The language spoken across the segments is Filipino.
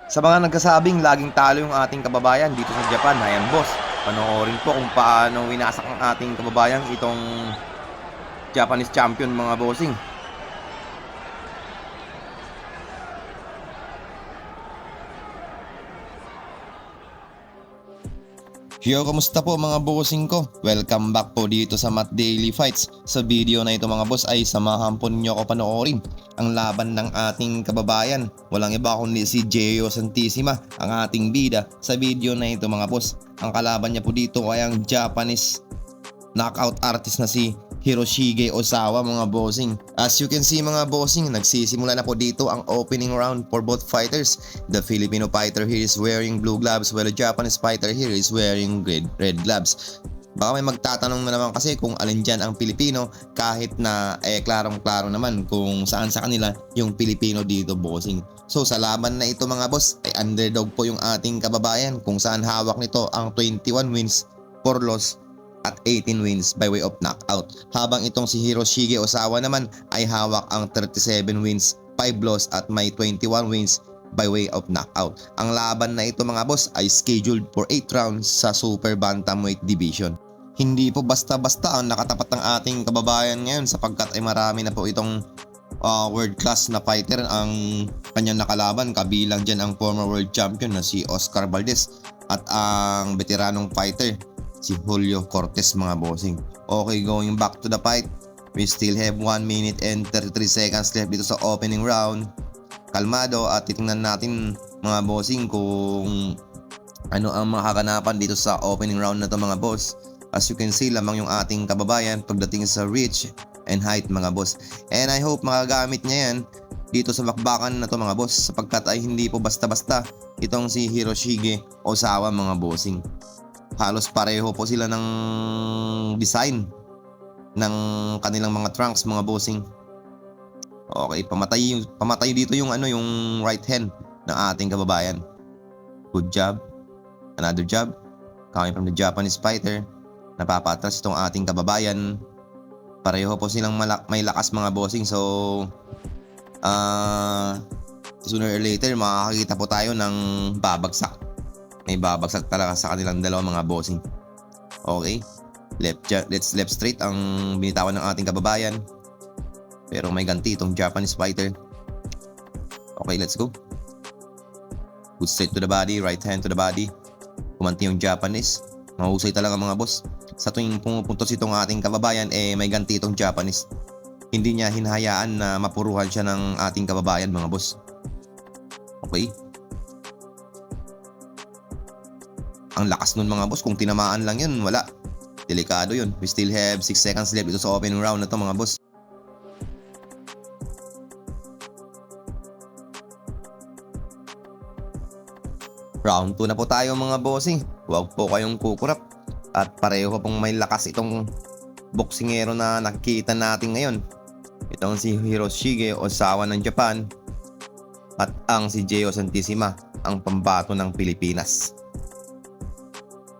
Sa mga nagkasabing laging talo yung ating kababayan dito sa Japan, ayan boss, panoorin po kung paano winasak ang ating kababayan itong Japanese champion mga bossing. Yo, kamusta po mga bossing ko? Welcome back po dito sa Matt Daily Fights. Sa video na ito mga boss ay samahan po ninyo ako panoorin ang laban ng ating kababayan. Walang iba kundi si Gio Santissima, ang ating bida sa video na ito mga boss. Ang kalaban niya po dito ay ang Japanese knockout artist na si Hiroshige Osawa mga bossing. As you can see mga bossing, nagsisimula na po dito ang opening round for both fighters. The Filipino fighter here is wearing blue gloves while the Japanese fighter here is wearing red gloves. Baka may magtatanong na naman kasi kung alin dyan ang Pilipino, kahit na klarong-klaro naman kung saan sa kanila yung Pilipino dito bossing. So sa laban na ito mga boss ay underdog po yung ating kababayan, kung saan hawak nito ang 21 wins, 4 loss at 18 wins by way of knockout. Habang itong si Hiroshige Osawa naman ay hawak ang 37 wins, 5 loss at may 21 wins by way of knockout. Ang laban na ito mga boss ay scheduled for 8 rounds sa Super Bantamweight Division. Hindi po basta-basta ang nakatapat ng ating kababayan ngayon, sapagkat ay marami na po itong world class na fighter ang kanyang nakalaban. Kabilang dyan ang former world champion na si Oscar Valdez at ang veteranong fighter si Julio Cortez mga bossing. Okay, going back to the fight, we still have 1 minute and 33 seconds left dito sa opening round. Kalmado at titingnan natin mga bossing kung ano ang makakanapan dito sa opening round na to mga boss. As you can see, lamang yung ating kababayan pagdating sa reach and height mga boss. And I hope makagamit niya yan dito sa bakbakan na to mga boss, sapagkat ay hindi po basta-basta itong si Hiroshige Osawa mga bossing. Halos pareho po sila ng design ng kanilang mga trunks mga bossing. Okay, pamatay dito yung yung right hand ng ating kababayan. Good job. Another job coming from the Japanese fighter. Napapatras itong ating kababayan. Pareho po silang may lakas mga bossing. So sooner or later makakakita po tayo ng babagsak. May babagsak talaga sa kanilang dalawang mga bossing. Okay, let's left straight ang binitawan ng ating kababayan. Pero may ganti itong Japanese fighter. Okay, let's go. Good straight to the body, right hand to the body. Kumanti yung Japanese. Mahusay talaga mga boss. Sa tuwing pumupuntos itong ating kababayan may ganti itong Japanese. Hindi niya hinahayaan na mapuruhan siya ng ating kababayan mga boss. Okay. Ang lakas nun mga boss, kung tinamaan lang yun, wala. Delikado yun. We still have 6 seconds left dito sa opening round na to mga boss. Round 2 na po tayo mga bossing. Huwag po kayong kukurap. At pareho pong may lakas itong boksingero na nakikita natin ngayon. Itong si Hiroshige Osawa ng Japan at ang si Gio Santissima, ang pambato ng Pilipinas.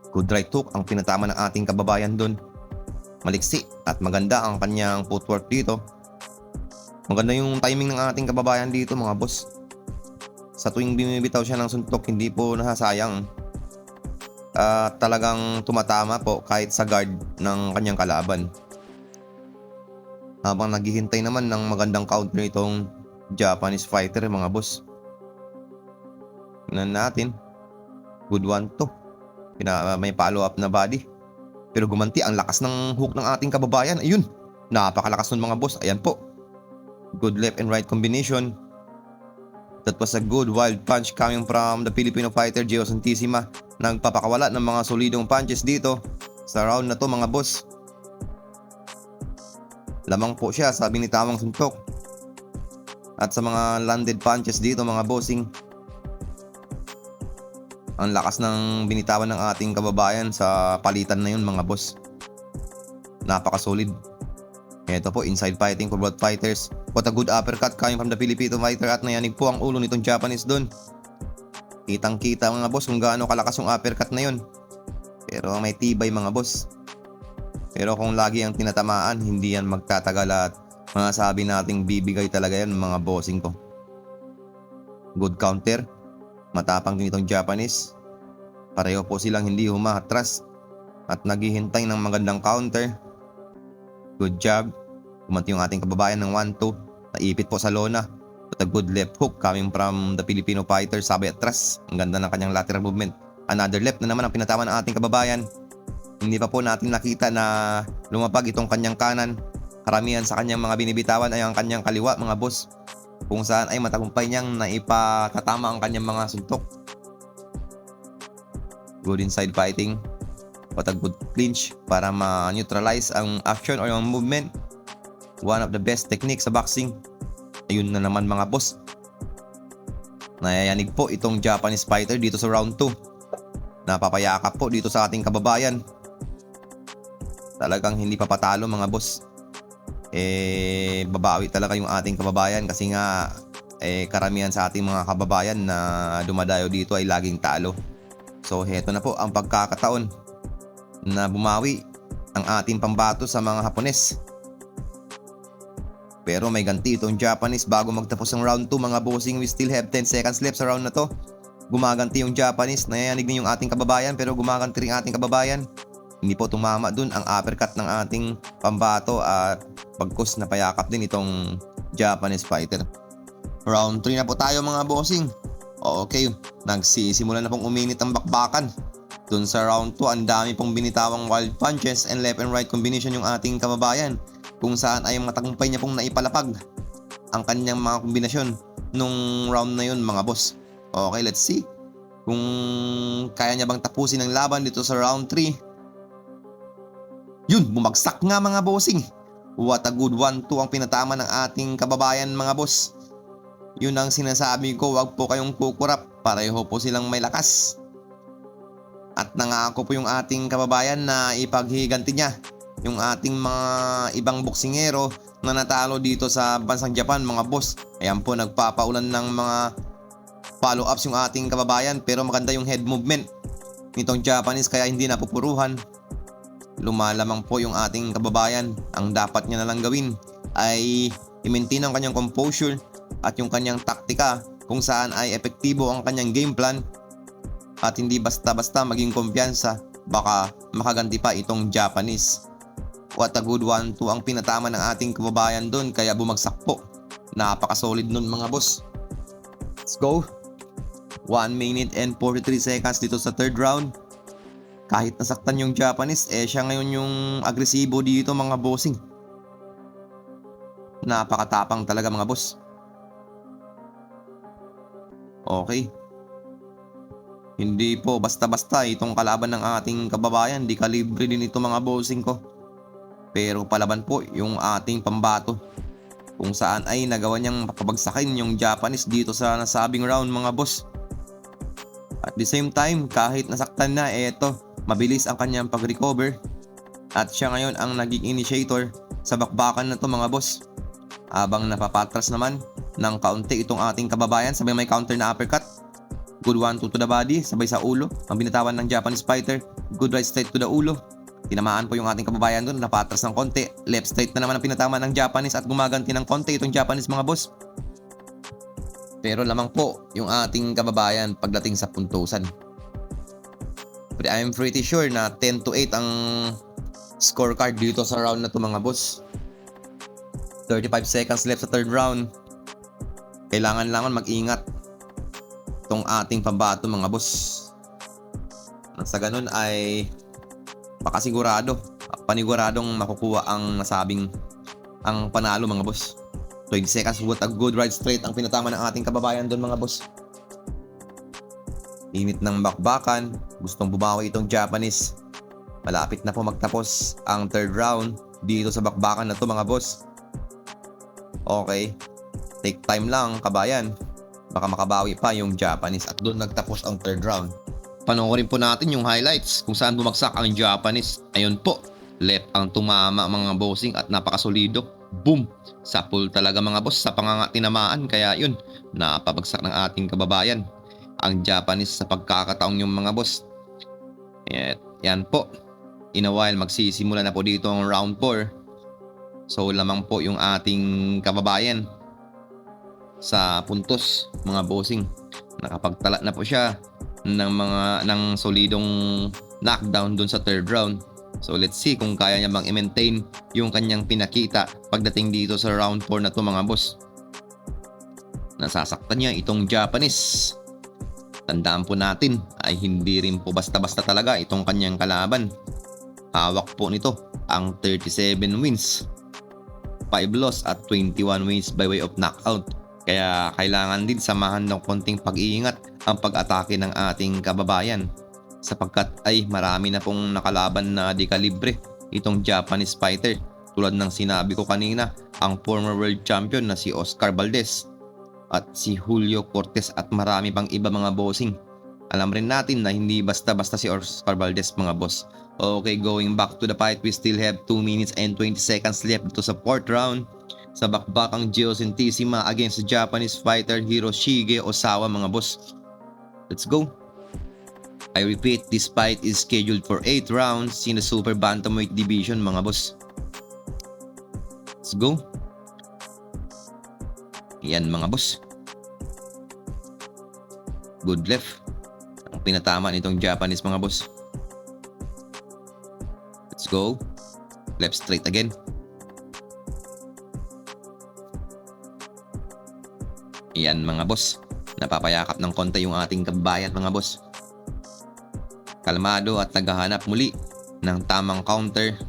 Good right hook ang pinatama ng ating kababayan doon. Maliksi at maganda ang kanyang footwork dito. Maganda yung timing ng ating kababayan dito mga boss. Sa tuwing bumibitaw siya ng suntok, hindi po nasasayang. Talagang tumatama po kahit sa guard ng kanyang kalaban. Habang naghihintay naman ng magandang counter itong Japanese fighter mga boss. Tingnan natin. Good one to. May follow up na body. Pero gumanti ang lakas ng hook ng ating kababayan. Ayun, napakalakas nun mga boss. Ayan po. Good left and right combination. That was a good wild punch coming from the Filipino fighter Gio Santissima. Nagpapakawala ng mga solidong punches dito sa round na to mga boss. Lamang po siya sa binitawang suntok at sa mga landed punches dito mga bossing. Ang lakas ng binitawan ng ating kababayan sa palitan na yun mga boss. Napaka-solid. Ito po, inside fighting for both fighters. What a good uppercut coming from the Filipino fighter at nayanig po ang ulo nitong Japanese doon. Kitang-kita mga boss kung gaano kalakas yung uppercut na yun. Pero may tibay mga boss. Pero kung lagi ang tinatamaan, hindi yan magtatagal at mga sabi nating bibigay talaga yan mga bossing ko. Good counter. Matapang din itong Japanese. Pareho po silang hindi humatras at naghihintay ng magandang counter. Good job. Kumanti yung ating kababayan ng 1-2. Naipit po sa lona. With a good left hook coming from the Filipino fighter, sabay atras. Ang ganda ng kanyang lateral movement. Another left na naman ang pinatama ng ating kababayan. Hindi pa po natin nakita na lumapag itong kanyang kanan. Karamihan sa kanyang mga binibitawan ay ang kanyang kaliwa, mga boss, kung saan ay matagumpay niyang naipatatama ang kanyang mga suntok. Good inside fighting. What a good clinch para ma-neutralize ang action or yung movement. One of the best techniques sa boxing. Ayun na naman mga boss. Nayayanig po itong Japanese fighter dito sa round 2. Napapayakap po dito sa ating kababayan. Talagang hindi pa patalo mga boss. Babawi talaga yung ating kababayan kasi nga karamihan sa ating mga kababayan na dumadayo dito ay laging talo. So heto na po ang pagkakataon na bumawi ang ating pambato sa mga Hapones. Pero may ganti itong Japanese bago magtapos ng round 2 mga bossing. We still have 10 seconds left sa round na to. Gumaganti yung Japanese. Nayayanig din yung ating kababayan pero gumaganti rin ating kababayan. Hindi po tumama dun ang uppercut ng ating pambato at pagkus na payakap din itong Japanese fighter. Round 3 na po tayo mga bossing. Okay, nagsisimula na pong uminit ang bakbakan. Dun sa round 2 ang dami pong binitawang wild punches and left and right combination yung ating kababayan, kung saan ay matagumpay niya pong naipalapag ang kanyang mga kombinasyon nung round na yun mga boss. Okay, let's see kung kaya niya bang tapusin ang laban dito sa round 3. Yun, bumagsak nga mga bossing. What a good 1-2 ang pinatama ng ating kababayan mga boss. Yun ang sinasabi ko, wag po kayong kukurap. Pareho po silang may lakas. At nangako po yung ating kababayan na ipaghiganti niya yung ating mga ibang boksingero na natalo dito sa bansang Japan mga boss. Ayan po, nagpapaulan ng mga follow-ups yung ating kababayan pero maganda yung head movement nitong Japanese kaya hindi napupuruhan. Lumalamang po yung ating kababayan. Ang dapat niya na lang gawin ay i-maintain ang kanyang composure at yung kanyang taktika kung saan ay epektibo ang kanyang game plan at hindi basta-basta maging kumpiyansa, baka makaganti pa itong Japanese. What a good 1-2 ang pinatama ng ating kababayan doon kaya bumagsak po. Napaka-solid nun mga boss. Let's go. 1 minute and 43 seconds dito sa third round. Kahit nasaktan yung Japanese, siya ngayon yung agresibo dito mga bossing. Napakatapang talaga mga boss. Okay. Hindi po basta-basta itong kalaban ng ating kababayan. Di kalibre din ito mga bossing ko. Pero palaban po yung ating pambato, kung saan ay nagawa niyang papabagsakin yung Japanese dito sa nasabing round mga boss. At the same time, kahit nasaktan na, mabilis ang kanyang pag-recover. At siya ngayon ang naging initiator sa bakbakan na to mga boss. Habang napapatras naman ng kaunti itong ating kababayan, sabay may counter na uppercut. Good 1-2 to the body, sabay sa ulo. Ang binitawan ng Japanese fighter, good right straight to the ulo. Tinamaan po yung ating kababayan doon, napatras ng konti. Left straight na naman ang pinatama ng Japanese at gumaganti ng konti itong Japanese mga boss. Pero lamang po yung ating kababayan pagdating sa puntusan. But I'm pretty sure na 10-8 ang scorecard dito sa round na to mga boss. 35 seconds left sa third round. Kailangan mag-ingat itong ating pambato mga boss. Sa ganun ay paniguradong makukuha ang nasabing ang panalo mga boss. 20 seconds, what a good right straight ang pinatama ng ating kababayan doon mga boss. Init ng bakbakan, gustong bumawi itong Japanese. Malapit na po magtapos ang third round dito sa bakbakan na to mga boss. Okay, take time lang kabayan, baka makabawi pa yung Japanese at doon nagtapos ang third round. Panoorin po natin yung highlights kung saan bumagsak ang Japanese. Ayun po, left ang tumama mga bossing at napakasolido. Boom! Sapul talaga mga boss sa tinamaan kaya yun, napabagsak ng ating kababayan ang Japanese sa pagkakataong yung mga boss. Yan po. In a while magsisimula na po dito ang round 4. So lamang po yung ating kababayan sa puntos mga bossing. Nakapagtala na po siya ng solidong knockdown dun sa third round. So let's see kung kaya niya bang i-maintain yung kanyang pinakita pagdating dito sa round 4 na to mga boss. Nasasaktan niya itong Japanese. Tandaan po natin ay hindi rin po basta-basta talaga itong kanyang kalaban. Hawak po nito ang 37 wins, 5 loss at 21 wins by way of knockout. Kaya kailangan din samahan ng konting pag-iingat ang pag-atake ng ating kababayan sapagkat ay marami na pong nakalaban na di kalibre itong Japanese fighter. Tulad ng sinabi ko kanina, ang former world champion na si Oscar Valdez at si Julio Cortez at marami pang iba mga bossing. Alam rin natin na hindi basta-basta si Oscar Valdez mga boss. Okay, going back to the fight, we still have 2 minutes and 20 seconds left dito sa 4th round. Sa bakbakang Giosintissima against the Japanese fighter Hiroshige Osawa mga boss. Let's go. I repeat, this fight is scheduled for 8 rounds in the super bantamweight division mga boss. Let's go. Yan mga boss. Good left ang pinatama nitong Japanese mga boss. Let's go. Left straight again. Yan mga boss. Napapayakap ng konti yung ating kabayan mga boss. Kalmado at naghahanap muli ng tamang counter.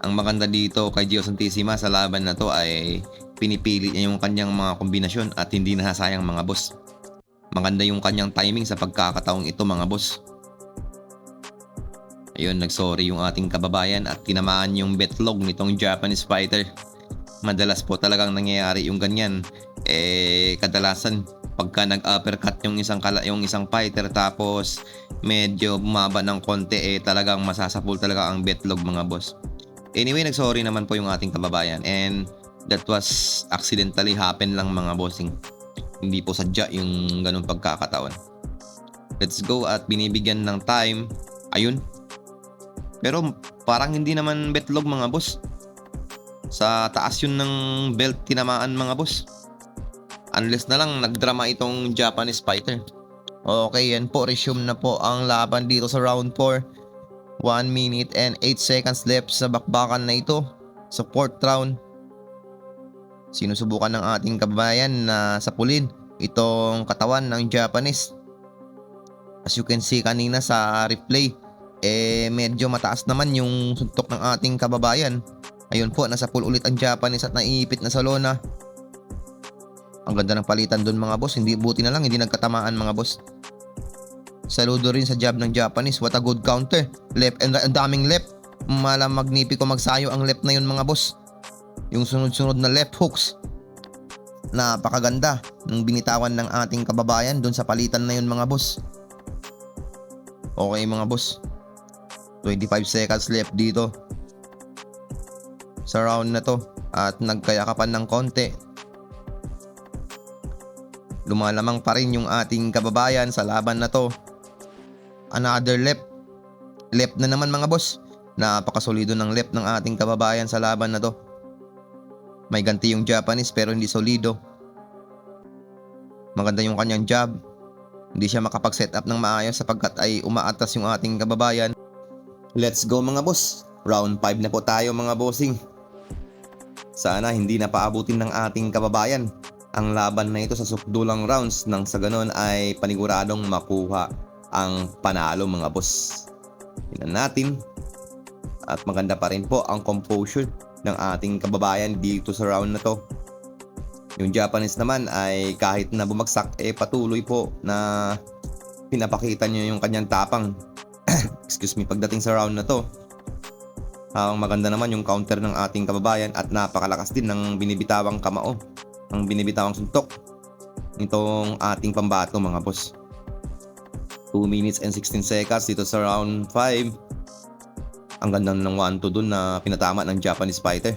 Ang maganda dito kay Giosintissima sa laban na to ay pinipili niya yung kanyang mga kombinasyon at hindi nasasayang mga boss. Maganda yung kanyang timing sa pagkakataong ito mga boss. Ayun, nagsorry yung ating kababayan at tinamaan yung betlog nitong Japanese fighter. Madalas po talagang nangyayari yung ganyan. Kadalasan pagka nag-uppercut yung isang fighter tapos medyo bumaba ng konti talagang masasapul talaga ang betlog mga boss. Anyway, nagsorry naman po yung ating kababayan and that was accidentally happen lang mga bossing. Hindi po sadya yung ganung pagkakataon. Let's go at binibigyan ng time. Ayun. Pero parang hindi naman betlog mga boss. Sa taas yun ng belt tinamaan mga boss. Unless na lang nagdrama itong Japanese fighter. Okay, yan po. Resume na po ang laban dito sa round 4. 1 minute and 8 seconds left sa bakbakan na ito. Sa 4th round. Sinusubukan ng ating kababayan na sapulin itong katawan ng Japanese. As you can see kanina sa replay, medyo mataas naman yung suntok ng ating kababayan. Ayun po, nasapul ulit ang Japanese at naiipit na sa lona. Ang ganda ng palitan doon mga boss. Buti na lang hindi nagkatamaan mga boss. Saludo rin sa jab ng Japanese. What a good counter. Left and ang daming left. Malang magnipiko magsayo ang left na yun mga boss. Yung sunod-sunod na left hooks. Napakaganda ng binitawan ng ating kababayan doon sa palitan na yun mga boss. Okay mga boss. 25 seconds left dito sa round na to at nagkayakapan ng konti. Lumalamang pa rin yung ating kababayan sa laban na to. Another left. Left na naman mga boss. Napakasolido ng left ng ating kababayan sa laban na to. May ganti yung Japanese pero hindi solido. Maganda yung kanyang jab. Hindi siya makapag-set up ng maayos sapagkat ay umaatas yung ating kababayan. Let's go mga boss. Round 5 na po tayo mga bossing. Sana hindi na paabutin ng ating kababayan ang laban na ito sa sukdulang rounds nang sa ganon ay paniguradong makuha ang panalo mga boss. Tingnan natin. At maganda pa rin po ang composure ng ating kababayan dito sa round na to. Yung Japanese naman ay kahit na bumagsak patuloy po na pinapakita niya yung kanyang tapang. Excuse me, pagdating sa round na to. Ang maganda naman yung counter ng ating kababayan at napakalakas din ng binibitawang kamao, ang binibitawang suntok nitong ating pambato mga boss. 2 minutes and 16 seconds dito sa round 5. Ang ganda ng 1-2 dun na pinatama ng Japanese fighter.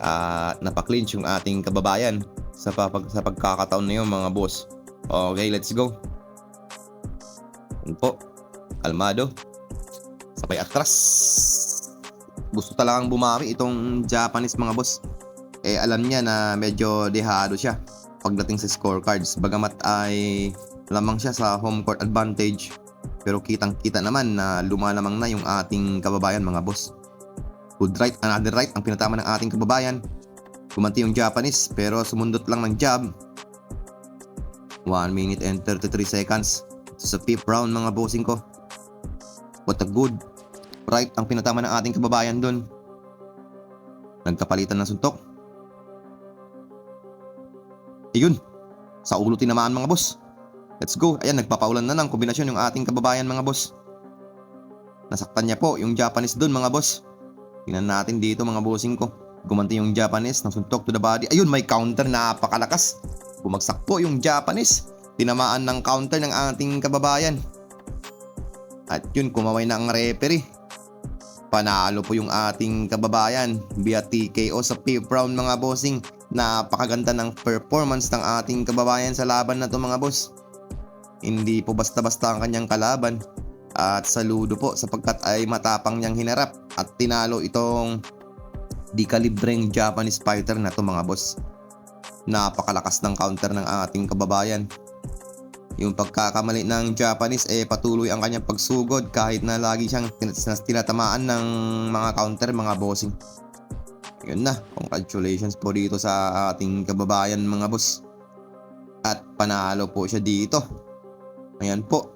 At napaklinch yung ating kababayan sa pagkakataon na yun mga boss. Okay, let's go. Yun po. Kalmado. Sabay atras. Gusto talagang bumawi itong Japanese mga boss. Alam niya na medyo dehado siya pagdating sa scorecards. Bagamat ay lamang siya sa home court advantage. Pero kitang-kita naman na lumalamang na yung ating kababayan mga boss. Good right, another right ang pinatama ng ating kababayan. Gumanti yung Japanese pero sumundot lang ng jab. 1 minute and 33 seconds. Sa 5th round mga bossing ko. What a good right ang pinatama ng ating kababayan dun. Nagkapalitan ng suntok. Ayun, sa ulo tinamaan mga boss. Let's go. Ayan, nagpapaulan na ng kombinasyon yung ating kababayan mga boss. Nasaktan niya po yung Japanese dun mga boss. Tingnan natin dito mga bossing ko. Gumanti yung Japanese ng suntok to the body. Ayun, may counter, napakalakas. Bumagsak po yung Japanese. Tinamaan ng counter ng ating kababayan. At yun, kumaway na ang referee. Panalo po yung ating kababayan via TKO sa 5th round mga bossing. Napakaganda ng performance ng ating kababayan sa laban na to mga boss. Hindi po basta-basta ang kanyang kalaban. At saludo po sapagkat ay matapang niyang hinarap at tinalo itong di kalibreng Japanese fighter na to mga boss. Napakalakas ng counter ng ating kababayan. Yung pagkakamali ng Japanese patuloy ang kanyang pagsugod kahit na lagi siyang tinatamaan ng mga counter mga bossing. Yun na, congratulations po dito sa ating kababayan mga boss. At panalo po siya dito. Ayan po,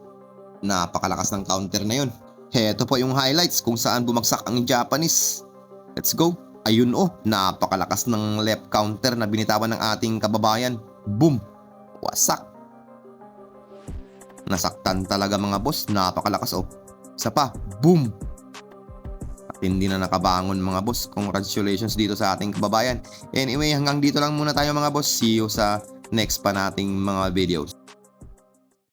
napakalakas ng counter na yun. Heto po yung highlights kung saan bumagsak ang Japanese. Let's go. Ayun napakalakas ng left counter na binitawan ng ating kababayan. Boom! Wasak. Nasaktan talaga mga boss, napakalakas Isa pa, boom! At hindi na nakabangon mga boss. Congratulations dito sa ating kababayan. Anyway, hanggang dito lang muna tayo mga boss. See you sa next pa nating mga videos.